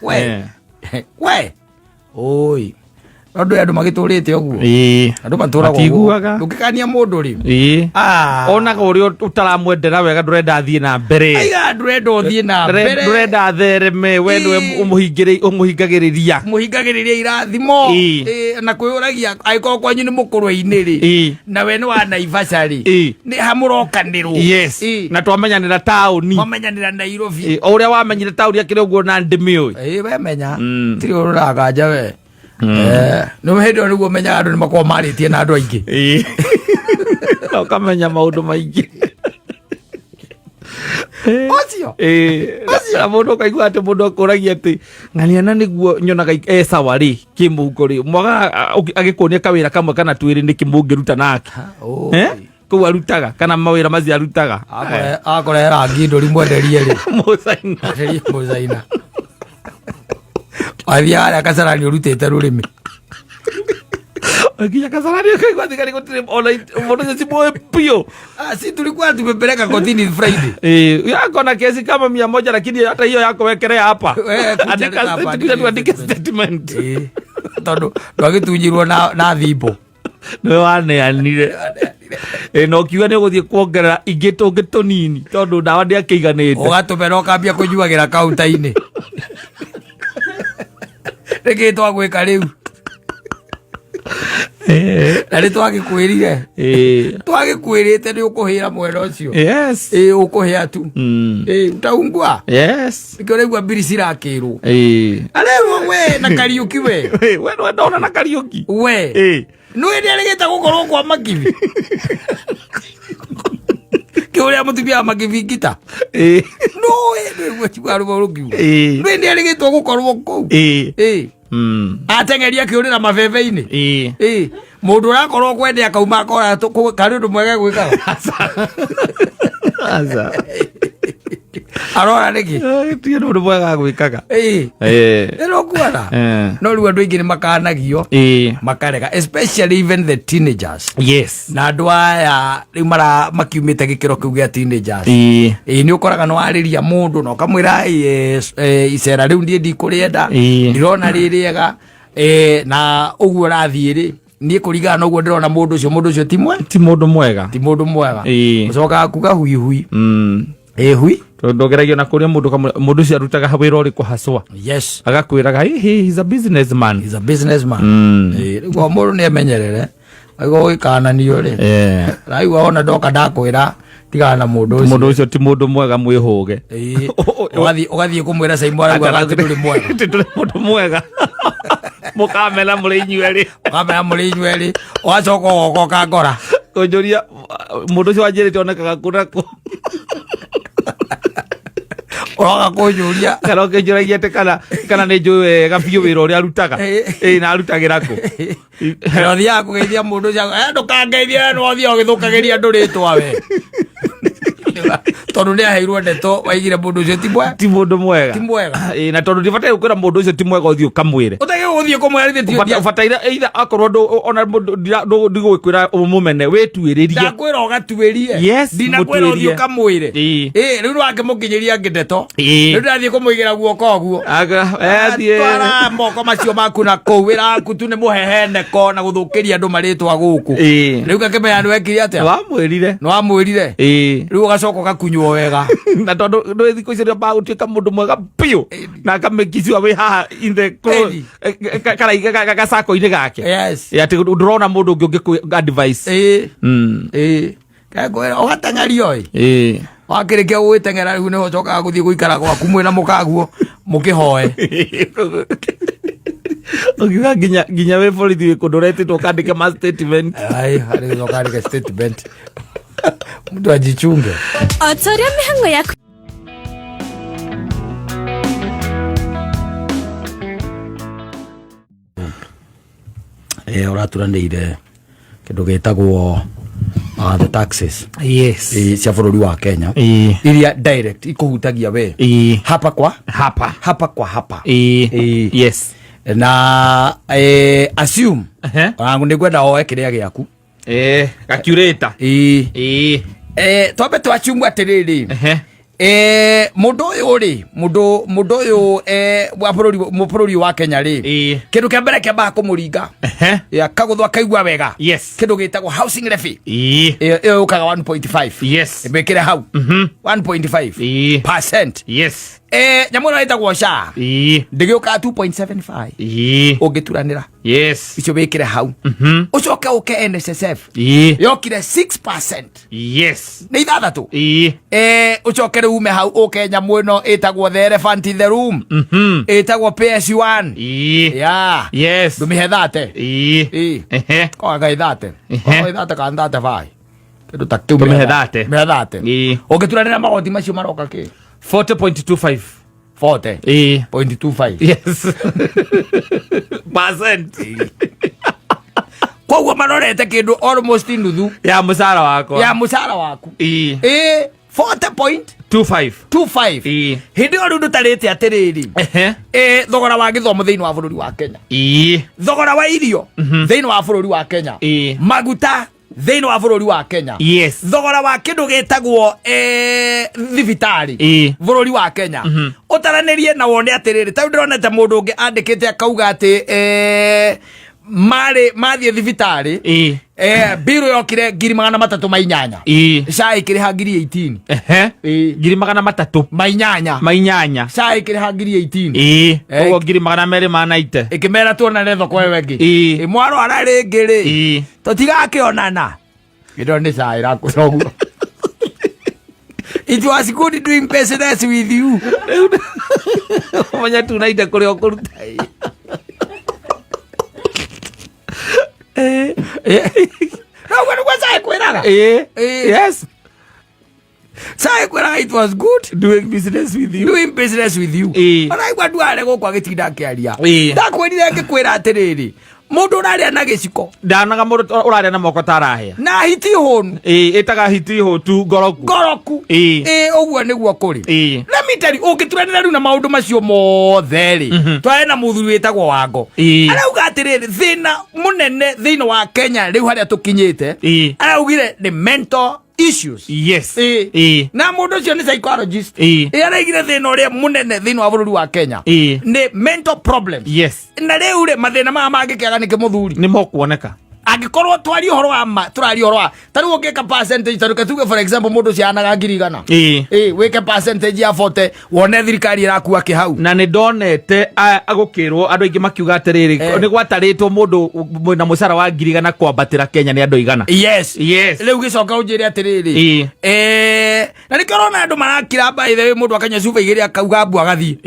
[SPEAKER 1] we oi andu magiturite uguo andu maturagwo
[SPEAKER 2] atiguaga
[SPEAKER 1] ndukikania mundu ri
[SPEAKER 2] onaga uri utaramwendera wega ndurenda athie na mbere
[SPEAKER 1] aiga ndurenda uthie na mbere
[SPEAKER 2] ndurenda athereme we ndwe umuhingagiriria irathimo na kwiyuragia aiko kwanyu ni mukurwe-ini ri na we ni wa Naivasha ri ni hamurokanirwo yes na twamenyanira tauni
[SPEAKER 1] twamenyanira Nairobi
[SPEAKER 2] uria wamenyire tauni akire uguo na ndimi uyu
[SPEAKER 1] we menya tiri ururaga nja we no hedo niguo menyaga andu ni makwa maritie na andu aingi
[SPEAKER 2] ukamenya maundu maingi
[SPEAKER 1] ocio
[SPEAKER 2] na mundu kaigua ati mundu akuragia ati ng'aniana niguo nyonaga sawa ri kimuhuko ri mwaga agikuonia kawira kamwe kana twiri ni kimungiruta nake kou arutaga kana mawira macio arutaga
[SPEAKER 1] akore rangi nduri mwenderie ri mucaina athia aria Kasarani urutite rurimi
[SPEAKER 2] akinya Kasarani kaigua thigari gutire ona mundu cimwe pio
[SPEAKER 1] si tulikuwa tumepeleka kotini Friday
[SPEAKER 2] yako na kesi kama 100 lakini hata hiyo yako wekelea hapa andika statement
[SPEAKER 1] tondu ndwagitunyirwo na thimbo
[SPEAKER 2] ni waneanire no kiuga ni guthie kuongerera ingi tungi tunini tondu ndawa ndiakeiganite
[SPEAKER 1] ugatumera ukambia kunyuagira kaunta-ini reke twagwika riu na ni twagikwirire twagikwirite ni ukuhira mwena ucio
[SPEAKER 2] yes
[SPEAKER 1] ukuhia tu utaungua
[SPEAKER 2] yes
[SPEAKER 1] nikio regua mbiri cirakirwo arewo we na Kariuki we
[SPEAKER 2] we ndona na Kariuki
[SPEAKER 1] we no ndi aregeta gukorwo kwa makivi kiuria mutumia makivi ngita no we we chigwaru boruki no ndi aregetwo gukorwo ku atengeria kiurira mabebe-ini mundu urakorwo kwende akauma akora kari undu mwega gwikaga
[SPEAKER 2] arora niki
[SPEAKER 1] tiyo ndu mwega gwikaga
[SPEAKER 2] ero kuona no riu andu aingi ni makanagio makarega, especially even the teenagers.
[SPEAKER 1] Yes,
[SPEAKER 2] na andu aya riu mara makiumite gikiro kiu gia teenagers ni ukoraga no ariria mundu no kamwira icera riu ndie ndikurienda ndirona ririega na uguo rathie ri nie kurigana uguo ndirona mundu ucio ti mundu mwega ucoka kuga hui hui
[SPEAKER 1] ndogeragia na kuria mundu ucio arutaga wira uri kuhaswa.
[SPEAKER 2] Yes,
[SPEAKER 1] agakwiraga he is a businessman,
[SPEAKER 2] riu mundu ni amenyerere aigo gikananio ri raiu ona ndoka ndakwira tigana na mundu
[SPEAKER 1] ucio ti mundu mwega mwihuge
[SPEAKER 2] ugathie kumwira sai mwara gwa turi mwega
[SPEAKER 1] turi mundu mwega mukamela muri inyueri
[SPEAKER 2] wacoka goka ngora
[SPEAKER 1] kunjuria mundu ucio wanjirite onekaga kunako
[SPEAKER 2] oga kunjuria
[SPEAKER 1] kana ukijuragia te kana ni njui wega biũ wĩra ũrĩa arutaga na arutagĩra kũ
[SPEAKER 2] no thia kugeithia mundu ucio ndukangeithie no thia ũgĩthũkagĩria andũ rĩtwa we tondu ni aheirwo ndeto waigire mundu ucio ti
[SPEAKER 1] mundu mwega na tondu ndibataire gukwira mundu ucio ti mwega uthio kamwire
[SPEAKER 2] utage guthie kumwira
[SPEAKER 1] bataire either akorwo ona ndigwikwira umumene wituiririe
[SPEAKER 2] ndakwira ugatuirie ndinakwira uthio kamwire riu rwake mukinyiria ndeto riu ndathie kumuigira guoko guo twara moko macio maku na kuu wira aku tu ni muheheneko na guthukiria andu maritwa guku riu gakimenya ni wekire atia wamwirire riu ugacoka ugakunywo wega
[SPEAKER 1] na tondu ndu thikũ icio ba gutuika mundu mwega piu na akamekiciwa wi haha in the gacako-inĩ gake ati ndurona mundu ũngĩ ũngĩkũ advice
[SPEAKER 2] kakwĩra ũgateng'erio wakĩrĩkia gũgĩteng'era rĩu nĩho ũcokaga gũthiĩ gũikara gwaku mwĩna mũkaguo mũkĩhoe
[SPEAKER 1] ukiuga nginya wĩ borithi wĩ kũndũ ũretĩtwo ũkandĩke ma statement
[SPEAKER 2] harĩ ũkandĩke statement mtu ajichunge.
[SPEAKER 3] Otoria mihango yaku
[SPEAKER 2] uraturanĩire kĩndũ gĩtagwo the taxes cia bũrũri wa Kenya iria direct ikuhutagia we hapa kwa hapa
[SPEAKER 1] yes
[SPEAKER 2] na assume wangu nĩngwenda oe kĩrĩa gĩaku
[SPEAKER 1] gacurator
[SPEAKER 2] twambe twaciumu atiriri mundu uyu wa bũrũri wa Kenya ri kindu kia mbere kiambaga kumuringa kaguthwa kaigua wega kindu gitagwo housing levy iyo ukaga 1.5 mbekire hau 1.5% nyamu ĩno ĩtagwo SHA ndĩgĩũkaga 2.75 ũngĩturanĩra icio wĩkĩre hau ũcoke ũke NSSF yokire 6% nĩ ithathatũ ũcoke rĩu ume hau ũke nyamũ ĩno ĩtagwo the elephant in the room ĩtagwo PSU1 ndũmĩhe thate koaga ithate ka thate vai kĩndũ ta kĩu mĩhe thate ũngĩturanĩra magoti macio maroka kĩ
[SPEAKER 1] 40.25
[SPEAKER 2] 40.25
[SPEAKER 1] yes percent
[SPEAKER 2] koguo marorete kindu almost nuthu
[SPEAKER 1] ya musara waku
[SPEAKER 2] 40.25 hindi o rundu tarite atiriri thogora wa githomo thiini wa bũrũri wa Kenya thogora wa irio thiini wa bũrũri wa Kenya maguta thiini wa bũrũri wa Kenya thogora wa kindu gitagwo thibitari bũrũri wa Kenya utaranĩrie na wone atiriri ta ndironete mundu ungi andikite akauga ati mathie thibitari biro yokire 380 SHA ikiriha 18
[SPEAKER 1] 380
[SPEAKER 2] SHA ikiriha 18
[SPEAKER 1] ogo 290
[SPEAKER 2] ikimera tuonane thoko wengi mwaro araringi ri tutigakionana gido ni SHA irakucoguo. It was good doing business with you.
[SPEAKER 1] Manya tunaita kuria okuruta
[SPEAKER 2] no when was I kwiraga
[SPEAKER 1] yes
[SPEAKER 2] sai kwiraga it was good
[SPEAKER 1] doing business with you
[SPEAKER 2] ona igwa duare gukwa gitinda kiaria ndakwirire ngikwira atiriri
[SPEAKER 1] Mundu uraria na giciko.
[SPEAKER 2] Ndanaga mundu uraria na moko tarahia.
[SPEAKER 1] Na hiti honu.
[SPEAKER 2] Itaga hiti hotu goroku.
[SPEAKER 1] Oguo niguo kuri. Let me tell you, ukituranira riu na maundu macio mothe ri. Twae na muthuri witagwo Wango. Arauga atiriri thina munene thina wa Kenya riu haria tukinyite. Araugire the mental issues.
[SPEAKER 2] Yes.
[SPEAKER 1] Na mundu cio ni psychologist. Araigire thina uria munene thina wa bururi wa Kenya. Ni mental problems.
[SPEAKER 2] Yes.
[SPEAKER 1] Na riu ri mathina maya mangikiaga niki muthuri.
[SPEAKER 2] Ni mokuoneka.
[SPEAKER 1] Agikorwo twari uhoro wa ma turari uhoro wa taru ungeka percentage taru katuge for example mundu cianaga 100 weke percentage ya 40 wone thirikari irakua kihau
[SPEAKER 2] na ni ndonete agukirwo andu ingi makiuga atiriri ni gwataritwo mundu na mucara wa 100 kwambatira Kenya ni andu 100.
[SPEAKER 1] Yes riu gicoka unjire atiriri na nikorona andu marakira by the way mundu akanya cuba igiri akauga mbu agathie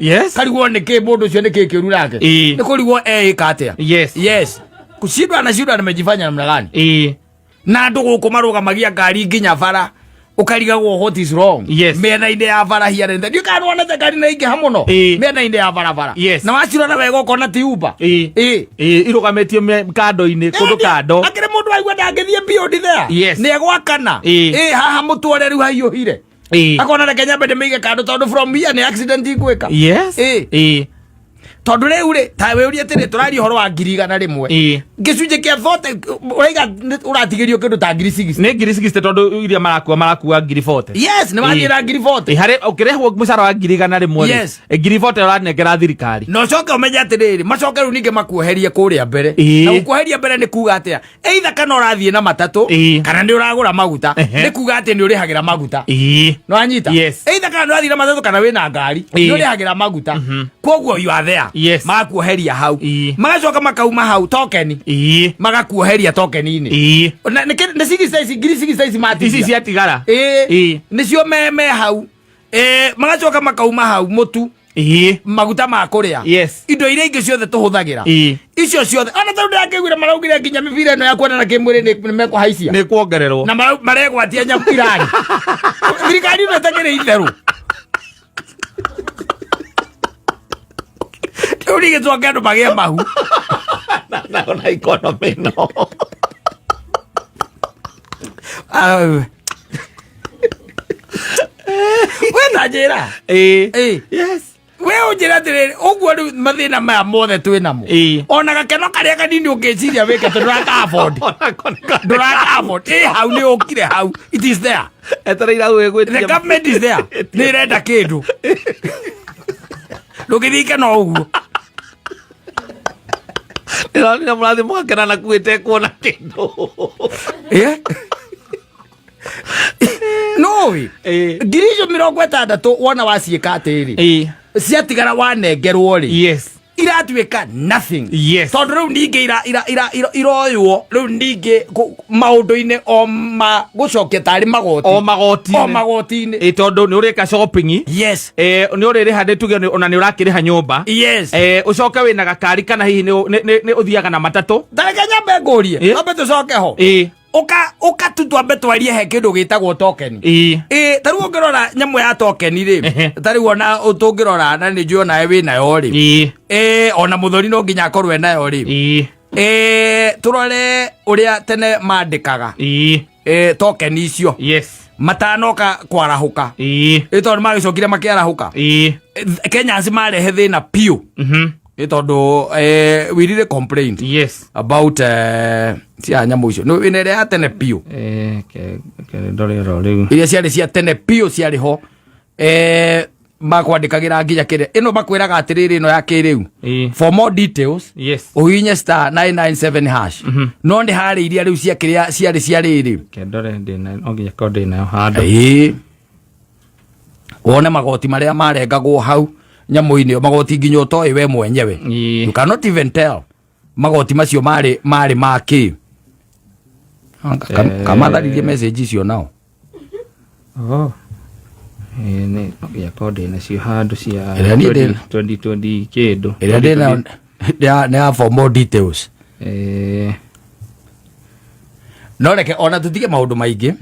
[SPEAKER 2] yes
[SPEAKER 1] karigwo niki mundu cio niki kiuru rake ni kurigwo ikatia yes kushindwa na shida nimejifanya namna gani na andu guku marugamagia ngari nginya bara ukarigagwo what is wrong mena inde ya bara here and you can one the ngari na ingi hamuno mena inde ya bara na wachirona wega ukona ti uba
[SPEAKER 2] irugametio kando-ini kundu kando
[SPEAKER 1] akire mundu aigua ndangithie beyond there ni egwakana haha mutware riu haiyuhire akona na Kenya bende meige kando tondu from here ni accident igwika tondu riu ri tawe uri atire turari horo wa 100 gicunje kia vote uraiga uratigirio kindu ta 60
[SPEAKER 2] ni 60 tondu iria marakua 40
[SPEAKER 1] yes ni wathira 40
[SPEAKER 2] hari ukirehwo mucara wa 100
[SPEAKER 1] yes
[SPEAKER 2] 40 uranengera thirikari
[SPEAKER 1] no coke umenye atiriri macoke riu ninge makuoherie kuria mbere na gukuoheria mbere ni kuga atia either kana urathie na matatu kana ndi uragura maguta ni kuga atia ni urihagira maguta no anyita either kana urathie na matatu kana wina ngari ni urihagira maguta koguo you are there magakuoheria hau magacoka makauma hau token magakuoheria token-ini na ni 60 mati
[SPEAKER 2] ici ciatigara
[SPEAKER 1] nicio meme hau magacoka makauma hau mutu maguta ma kuria indo iria ingi ciothe tuhuthagira icio ciothe ona tondu ndakiguira maraugire nginya mibira ino ya kuona na kimwiri ni mekuhaicia
[SPEAKER 2] ni kuongererwo
[SPEAKER 1] na maregwatia nyakirari thirikari ino itakiri itheru uri gitwa andu magie mahu
[SPEAKER 2] na ona economy no
[SPEAKER 1] wena njira yes we unjira atiriri uguo riu mathina maya mothe twinamo ona gakeno karia kanini ungiciria wike nduraka afford hau ni ukire hau it is there
[SPEAKER 2] etereira gwigwitia
[SPEAKER 1] the government is there ni irenda kindu ndugithike no uguo
[SPEAKER 2] na murathi mwakena na kuite kuona kindu
[SPEAKER 1] no ngirijo 60 wona waciika atiri ciatigara wanengerwo ri iratuika nothing tondu riu ningi iroywo riu ningi maundu-ini o gucokia tari magoti-ini
[SPEAKER 2] tondu ni urika shopping ni uririha ndituge ona ni urakiriha nyumba ucoke wina gakari kana hihi ni uthiaga na matatu
[SPEAKER 1] tareke nyambe ngurie ambe tucoke ho uka tutwambe twarie he kindu gitagwo token taru ungirora nyamu ya token ri tari wona utungirora na ni njui nawe wi nayo ri ona muthori no nginya akorwe nayo ri turore uria tene mandikaga token icio matanoka kwarahuka tondu magicokire makiarahuka Kenyans marehe thina piu tondu wirire complaint about cia nyamu icio no inere ya tene piu
[SPEAKER 2] ndorero riu
[SPEAKER 1] iria ciari cia tene piu ciari ho makwandikagira nginya kire ino bakwiraga atiriri ino ya kiriu for more details uhinye *997# no ndi hari iria riu cia kiria ciari ciariri
[SPEAKER 2] ndore ndina onginya kode nayo handu
[SPEAKER 1] wone magoti maria marengagwo hau nyamu-ini magoti nginya utoi we mwenyewe you cannot even tell magoti macio mari maki kama tharirie message icio nao
[SPEAKER 2] ni ya kode na cio handu cia 2020 kindu
[SPEAKER 1] iria ndina for more details no reke ona tutige maundu maingi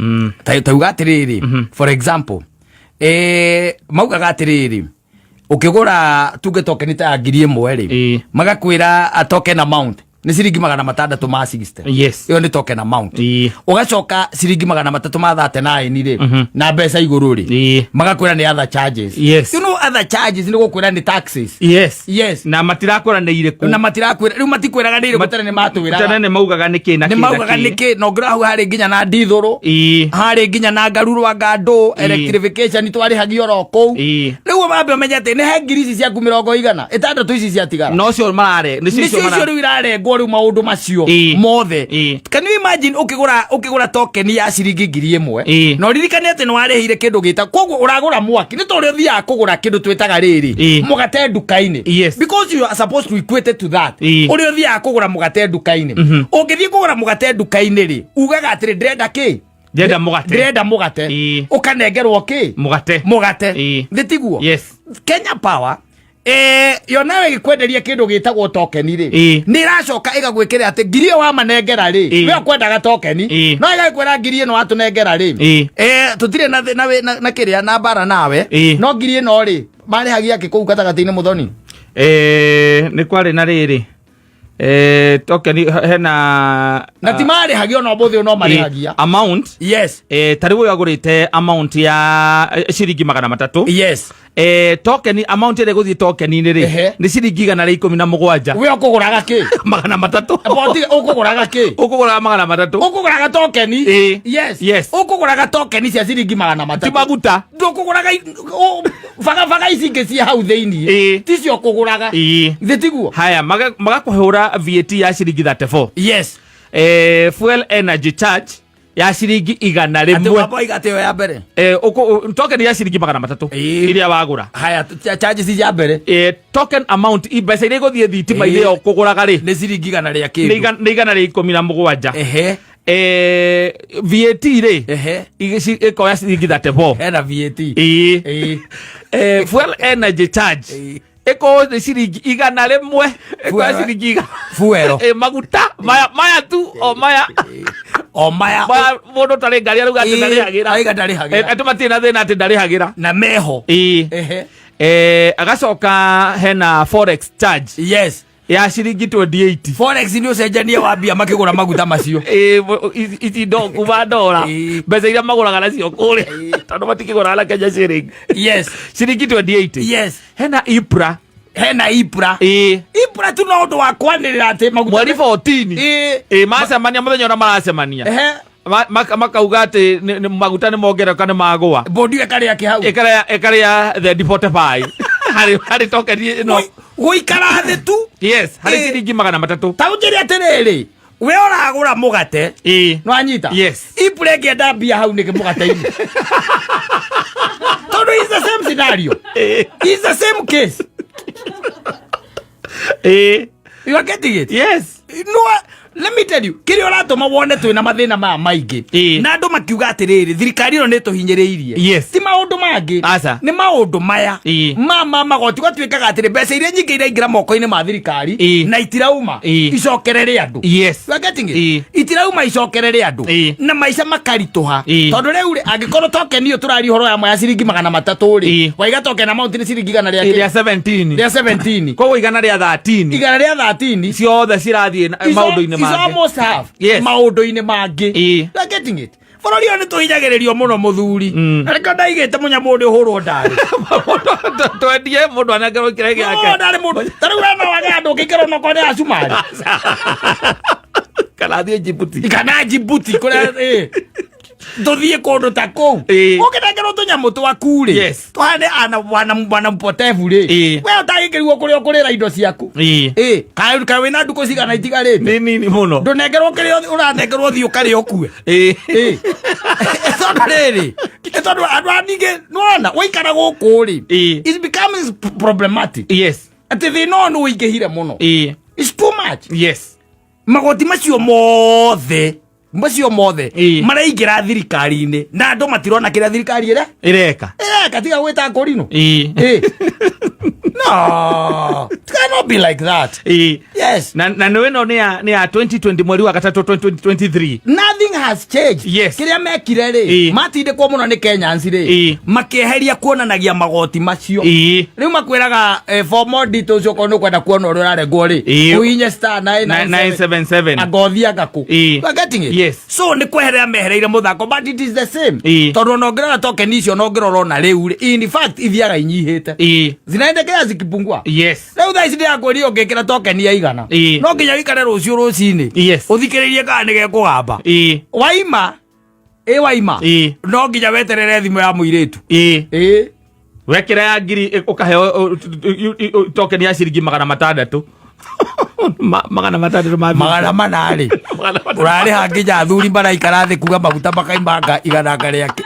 [SPEAKER 1] tauga atiriri for example maugaga atiriri ukigura tuge token ta ngiri 1 ri magakwira a token amount ni ciringi 600 ma 60.
[SPEAKER 2] Yes.
[SPEAKER 1] Iyo ni token amount. Ugacoka ciringi 300 ma 39 ri na mbeca iguru ri magakwira ni other charges.
[SPEAKER 2] Yes.
[SPEAKER 1] You know other charges ni gukwira ni taxes.
[SPEAKER 2] Yes.
[SPEAKER 1] Yes.
[SPEAKER 2] Na matirakwira ni ire ku.
[SPEAKER 1] Na matirakwira riu matikwiraga ni ire gutare ni matwira.
[SPEAKER 2] Tene ne maugaga niki na
[SPEAKER 1] kina. Ni maugaga niki no ngira hu hari nginya na ndithuru. Hari nginya na ngaruru wa ngando electrification twari hagi oro kou. Riu mambe menyete ni he ngiri ici cia 100 itandatu ici cia tigara.
[SPEAKER 2] No cio marare ni cio
[SPEAKER 1] marare. Ni cio irare ngori maundu macio mothe. Can you imagine ukigura token ya ciringi 1000 no ririkane ati no arehire kindu gita koguo uragura mwaki ni to ri thia kugura kindu twitaga riri mugate nduka-ini because you are supposed to equate to that uri thia kugura mugate nduka-ini ungithie kugura mugate nduka-ini ri ugaga atiri ndrenda ki ndrenda mugate ukanengerwo ki mugate thitiguo Kenya Power yo nawe gikwenderia kindu gitagwo token ri ni racoka igagwikira ati ngiri wa manengera ri we kwendaga token no igakwira ngiri no atunengera ri tutire na kiria na bara nawe no ngiri no ri mari hagia kiku gatagati-ini muthoni
[SPEAKER 2] ni kwari na riri token hena
[SPEAKER 1] na timari hagio no bothi no mari hagia
[SPEAKER 2] amount tariwo yagurite amount ya ciringi 300 token amount ire guthie token ni ri ni ciringi 117
[SPEAKER 1] we ukuguraga ki
[SPEAKER 2] 300
[SPEAKER 1] boti ukuguraga ki
[SPEAKER 2] ukuguraga 300
[SPEAKER 1] ukuguraga token ukuguraga token cia ciringi 300
[SPEAKER 2] ti maguta
[SPEAKER 1] ndukuguraga vaga ici ngi cia hau theini ti cio kuguraga thitiguo
[SPEAKER 2] haya magakuhura VAT ya ciringi 34 fuel energy charge ya ciringi 100
[SPEAKER 1] ati wabo igateo ya mbere
[SPEAKER 2] token ya ciringi 300 iria wagura
[SPEAKER 1] haya charges ya mbere
[SPEAKER 2] token amount ibesa ile gothie thitima ile okuguraga ri
[SPEAKER 1] ni ciringi 100 ria kindu
[SPEAKER 2] ni 117 VAT ri iko ya ciringi 34
[SPEAKER 1] hena VAT
[SPEAKER 2] fuel energy charge eko ciringi 100 eko ciringi
[SPEAKER 1] fuel
[SPEAKER 2] maguta maya tu maya modo tare ngari aruga ati ndari hagira atumatina thina ati ndari hagira
[SPEAKER 1] na meho
[SPEAKER 2] agacoka hena forex charge ya ciringi 28
[SPEAKER 1] forex ni ucenjanie wambia makigura maguta macio
[SPEAKER 2] iti ndo kuba ndora mbeca iria maguraga nacio kuri tondu matikigura na Kenya shilling ciringi 28 hena IPRA
[SPEAKER 1] tu no ndo wakwanirira ati maguta
[SPEAKER 2] mweri 14 macemania muthenya ona maracemania makauga ati maguta ni mongereka ni magwa
[SPEAKER 1] bondi ekaria kihau
[SPEAKER 2] ekaria the deportify hari token no
[SPEAKER 1] guikara thi tu
[SPEAKER 2] hari ciringi 300
[SPEAKER 1] taunjiri atiriri we uragura mugate no anyita IPRA ngienda mbia hau niki mugate-ini tondu is the same scenario is the same case you are getting it no let me tell you kiri uratuma wone twina mathina ma maingi na andu makiuga atiriri thirikari ino ni tuhinyiriirie ti maundu mangi ni maundu maya mama magoti gwatuikaga atiri mbeca iria nyingi iraingira moko-ini ma thirikari na itirauma icokerere andu you are getting it itirauma icokerere andu na maica makarituha tondu riu ri angikorwo token iyo turari horo ya moya ciringi 300 ri waiga token amount ni ciringi 100 ria 17
[SPEAKER 2] koguo igana ria 13 ciothe cirathie maundu-ini
[SPEAKER 1] is almost half maundu-ini mangi you are getting it forori oni tuhinyagiririo muno muthuri ariko ndaigite munya mundu hurwo ndari
[SPEAKER 2] twendie mundu anengerwo kire giake
[SPEAKER 1] ndari mundu tari wena waga andu kikero no kone acumari
[SPEAKER 2] kana thie Djibouti
[SPEAKER 1] kuria tuthie kundu ta kou ukinengerwo tunyamu twaku ri tuhane wana mpotevu ri we utagikirwo kuria ukurira indo ciaku kai wina nduku cigana itigarite
[SPEAKER 2] nini muno
[SPEAKER 1] ndunengerwo kiria uranengerwo thio kari okue tondu riri tondu andu aningi nona waikara guku ri it becomes problematic ati thina ni uingihire muno it's too much magoti macio mothe maraigira thirikari-ini na andu matirona kiria thirikari
[SPEAKER 2] ireka
[SPEAKER 1] tiga gwita ngorino no it cannot be like that
[SPEAKER 2] na no ni ya 2020 mweri wa 3 2023
[SPEAKER 1] nothing nothing has changed.
[SPEAKER 2] Yes.
[SPEAKER 1] Kiria mekire ri matinde kwa muno ni Kenyans ri makieheria kuonanagia magoti macio riu makwiraga for more details ukono kwenda kuona uri urarengwo ri uinye star 977 agothia gaku getting it.
[SPEAKER 2] Yes.
[SPEAKER 1] So ni kweherea mehereire muthako but it is the same tondu nongerera token icio nongerora na riu ri in fact ithiaga inyihite zinaendekea zikipungua.
[SPEAKER 2] Yes.
[SPEAKER 1] Riu thaa ici ndiakwiri ungikira token ya igana no nginya wikare rucio rucini uthikiririe kana nige kugamba waima waima no nginya weterere thimu ya muiritu
[SPEAKER 2] wekira ya ngiri ukaheo token ya ciringi 600 magana manari urari hanginya athuri baraikara thi kuga maguta makaimanga igana ngare yake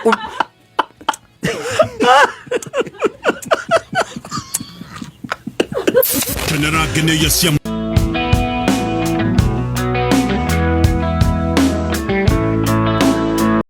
[SPEAKER 4] Tenera gene yasia